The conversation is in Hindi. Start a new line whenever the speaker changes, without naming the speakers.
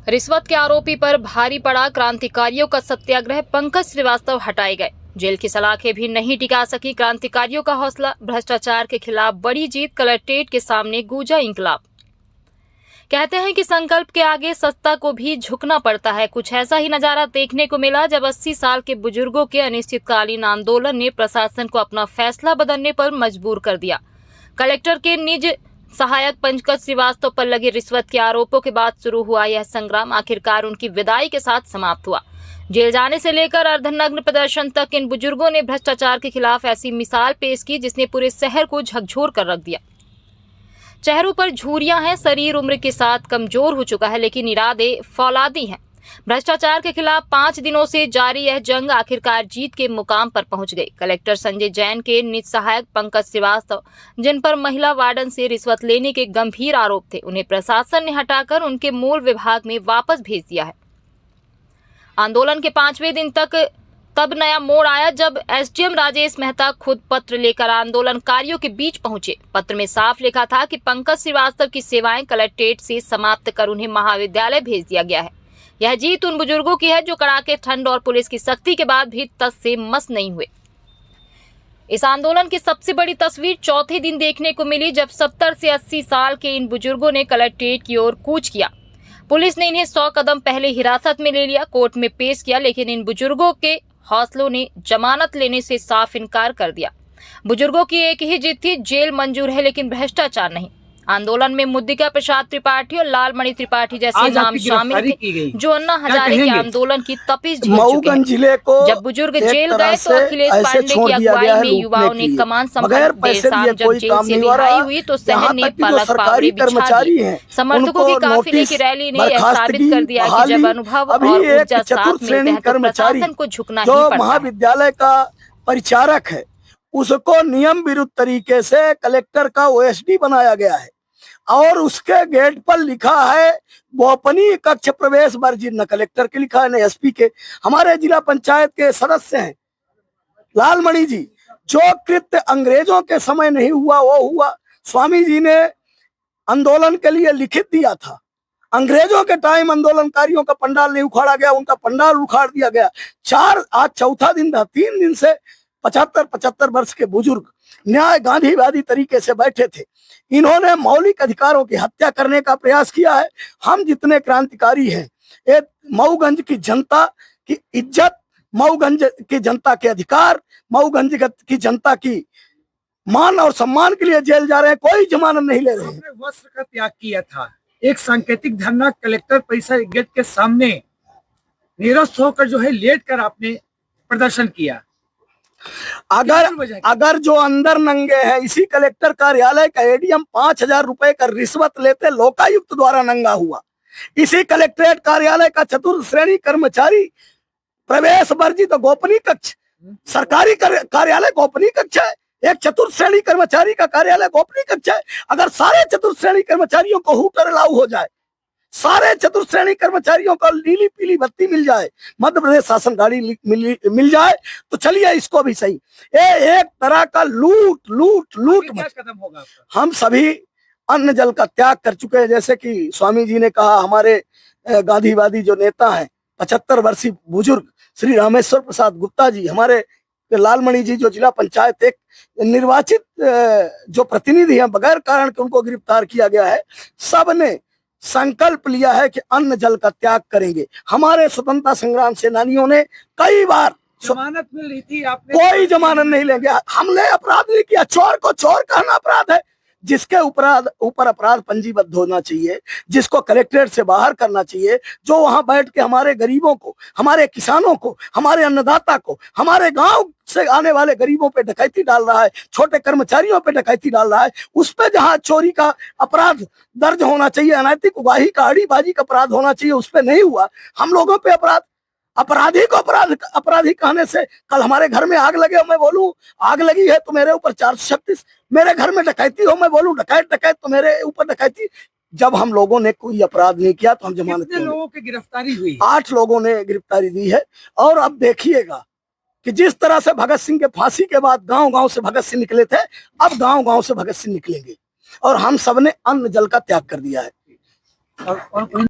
रिश्वत के आरोपी पर भारी पड़ा क्रांतिकारियों का सत्याग्रह, पंकज श्रीवास्तव हटाए गए। जेल की सलाखें भी नहीं टिका सकी क्रांतिकारियों का हौसला। भ्रष्टाचार के खिलाफ बड़ी जीत, कलेक्ट्रेट के सामने गूंजा इंकलाब। कहते हैं कि संकल्प के आगे सत्ता को भी झुकना पड़ता है। कुछ ऐसा ही नजारा देखने को मिला जब 80 साल के बुजुर्गों के अनिश्चितकालीन आंदोलन ने प्रशासन को अपना फैसला बदलने पर मजबूर कर दिया। कलेक्टर के निज सहायक पंकज श्रीवास्तव पर लगे रिश्वत के आरोपों के बाद शुरू हुआ यह संग्राम आखिरकार उनकी विदाई के साथ समाप्त हुआ। जेल जाने से लेकर अर्धनग्न प्रदर्शन तक इन बुजुर्गों ने भ्रष्टाचार के खिलाफ ऐसी मिसाल पेश की जिसने पूरे शहर को झकझोर कर रख दिया। चेहरों पर झुर्रियां हैं, शरीर उम्र के साथ कमजोर हो चुका है, लेकिन इरादे फौलादी हैं। भ्रष्टाचार के खिलाफ 5 दिनों से जारी यह जंग आखिरकार जीत के मुकाम पर पहुंच गई। कलेक्टर संजय जैन के निज सहायक पंकज श्रीवास्तव, जिन पर महिला वार्डन से रिश्वत लेने के गंभीर आरोप थे, उन्हें प्रशासन ने हटाकर उनके मूल विभाग में वापस भेज दिया है। आंदोलन के 5वें दिन तब नया मोड़ आया जब एसडीएम राजेश मेहता खुद पत्र लेकर आंदोलनकारियों के बीच पहुंचे। पत्र में साफ लिखा था कि पंकज श्रीवास्तव की सेवाएं कलेक्ट्रेट से समाप्त कर उन्हें महाविद्यालय भेज दिया गया है। यह जीत उन बुजुर्गों की है जो कड़ाके ठंड और पुलिस की सख्ती के बाद भी तस से मस नहीं हुए। इस आंदोलन की सबसे बड़ी तस्वीर चौथे दिन देखने को मिली जब 70 से 80 साल के इन बुजुर्गों ने कलेक्ट्रेट की ओर कूच किया। पुलिस ने इन्हें 100 कदम पहले हिरासत में ले लिया, कोर्ट में पेश किया, लेकिन इन बुजुर्गों के हौसलों ने जमानत लेने से साफ इनकार कर दिया। बुजुर्गों की एक ही जिद थी, जेल मंजूर है लेकिन भ्रष्टाचार नहीं। आंदोलन में मुद्रिका प्रसाद त्रिपाठी और लालमणि त्रिपाठी जैसे नाम शामिल थे जो अन्ना हजारे के आंदोलन की तपिश झेल चुके हैं। जब बुजुर्ग जेल गए तो अखिलेश पांडे की अगुवाई में युवाओं ने कमान संभाल देर शाम जब जेल से रिहाई हुई तो शहर ने पलक पावड़े बिछा दी। समर्थकों की काफिले की रैली ने यह साबित कर दिया कि जब अनुभव और ऊर्जा साथ मिलते हैं तो प्रशासन को झुकना ही पड़ता है।
महाविद्यालय का परिचारक है, उसको नियम विरुद्ध तरीके से कलेक्टर का ओएसडी बनाया गया है और उसके गेट पर लिखा है गोपनीय कक्ष प्रवेश वर्जित। न कलेक्टर के लिखा है न एसपी के। हमारे जिला पंचायत के सदस्य हैं लालमणि जी, जो कृत्य अंग्रेजों के समय नहीं हुआ वो हुआ। स्वामी जी ने आंदोलन के लिए लिखित दिया था। अंग्रेजों के टाइम आंदोलनकारियों का पंडाल नहीं उखाड़ा गया, उनका पंडाल उखाड़ दिया गया। आज चौथा दिन था। 3 दिन से 75 वर्ष के बुजुर्ग न्याय गांधीवादी तरीके से बैठे थे। इन्होंने मौलिक अधिकारों की हत्या करने का प्रयास किया है। हम जितने क्रांतिकारी हैं, ये मऊगंज की जनता की इज्जत, मऊगंज की जनता के अधिकार, मऊगंज की जनता की मान और सम्मान के लिए जेल जा रहे हैं, कोई जमानत नहीं ले रहे हैं।
वस्त्र का त्याग किया था, एक सांकेतिक धरना कलेक्टर परिसर गेट के सामने निरस्त होकर जो है लेट कर आपने प्रदर्शन किया।
अगर जो अंदर नंगे हैं, इसी कलेक्टर कार्यालय का एडीएम 5000 रुपए का रिश्वत लेते लोकायुक्त द्वारा नंगा हुआ। इसी कलेक्ट्रेट कार्यालय का चतुर्थ श्रेणी कर्मचारी प्रवेश वर्जित गोपनीय कक्ष, सरकारी कार्यालय गोपनीय कक्ष है। एक चतुर्थ श्रेणी कर्मचारी का कार्यालय गोपनीय कक्ष है। अगर सारे चतुर्थ श्रेणी कर्मचारियों को हूटर अलाउ हो जाए, सारे चतुर्थ श्रेणी कर्मचारियों को नीली पीली बत्ती मिल जाए, मध्य प्रदेश शासन गाड़ी मिल जाए, तो चलिए इसको भी सही। ये एक तरह का लूट
क्या कदम होगा?
हम सभी अन्न जल का त्याग कर चुके हैं। जैसे कि स्वामी जी ने कहा, हमारे गांधीवादी जो नेता हैं 75 वर्षीय बुजुर्ग श्री रामेश्वर प्रसाद गुप्ता जी, हमारे लालमणि जी जो जिला पंचायत एक निर्वाचित जो प्रतिनिधि हैं, बगैर कारण के उनको गिरफ्तार किया गया है। सबने संकल्प लिया है कि अन्न जल का त्याग करेंगे। हमारे स्वतंत्रता संग्राम सेनानियों ने कई बार
जमानत मिल रही थी, आपने
कोई जमानत नहीं लेंगे। हमने अपराध नहीं किया। चोर को चोर कहना अपराध है। जिसके ऊपर अपराध पंजीबद्ध होना चाहिए, जिसको कलेक्ट्रेट से बाहर करना चाहिए, जो वहां बैठ के हमारे गरीबों को, हमारे किसानों को, हमारे अन्नदाता को, हमारे गांव से आने वाले गरीबों पे डकैती डाल रहा है, छोटे कर्मचारियों पे डकैती डाल रहा है, उस पे जहां चोरी का अपराध दर्ज होना चाहिए, अनैतिक उगाही का, अड़ीबाजी का अपराध होना चाहिए, उस पे नहीं हुआ। हम लोगों पे अपराधी को अपराधी कहने से, कल हमारे घर में आग लगे हो मैं बोलूं आग लगी है तो मेरे ऊपर 436, मेरे घर में डकैती हो मैं बोलूं डकैत तो मेरे ऊपर डकैती। जब हम लोगों ने कोई अपराध नहीं किया तो हम जमानत।
कितने लोगों की गिरफ्तारी हुई?
8 लोगों ने गिरफ्तारी दी है। और अब देखिएगा कि जिस तरह से भगत सिंह के फांसी के बाद गांव-गांव से भगत सिंह निकले थे, अब गांव-गांव से भगत सिंह निकलेंगे। और हम सबने अन्न जल का त्याग कर दिया है।
और